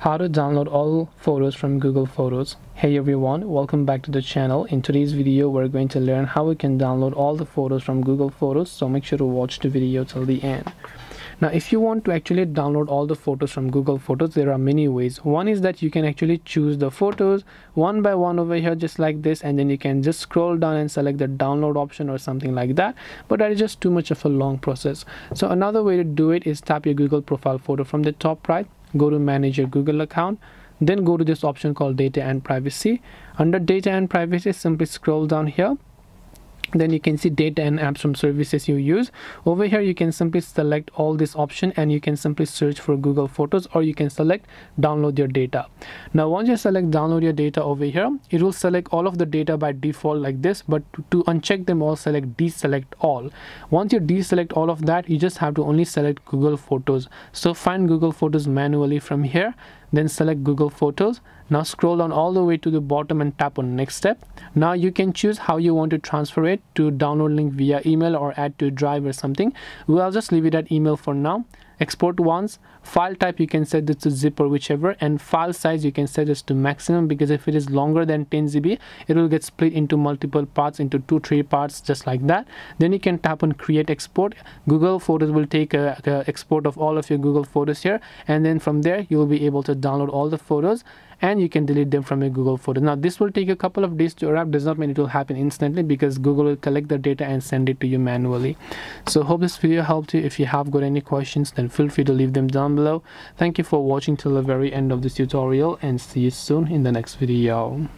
How to download all photos from Google Photos. Hey everyone, welcome back to the channel. In today's video we're going to learn how we can download all the photos from Google Photos, so make sure to watch the video till the end. Now if you want to actually download all the photos from Google Photos, there are many ways. One is that you can actually choose the photos one by one over here just like this, and then you can just scroll down and select the download option or something like that, but that is just too much of a long process. So another way to do it is tap your Google profile photo from the top right, go to manage your Google account, then go to this option called data and privacy. Under data and privacy, simply scroll down here. Then you can see data and apps from services you use. Over here you can simply select all this option and you can simply search for Google Photos, or you can select download your data. Now once you select download your data over here, it will select all of the data by default like this, but to uncheck them all, select deselect all. Once you deselect all of that, you just have to only select Google Photos. So find Google Photos manually from here, then select Google Photos. Now scroll down all the way to the bottom and tap on next step. Now you can choose how you want to transfer it, to download link via email or add to drive or something. Well, I'll just leave it at email for now. Export once. File type you can set this to zip or whichever, and file size you can set this to maximum, because if it is longer than 10 GB it will get split into multiple parts, into 2-3 parts just like that. Then you can tap on create export. Google Photos will take a export of all of your Google Photos here, and then from there you will be able to download all the photos and you can delete them from your Google Photos. Now this will take a couple of days to arrive, does not mean it will happen instantly, because Google will collect the data and send it to you manually. So hope this video helped you. If you have got any questions, then feel free to leave them down below. Thank you for watching till the very end of this tutorial, and see you soon in the next video.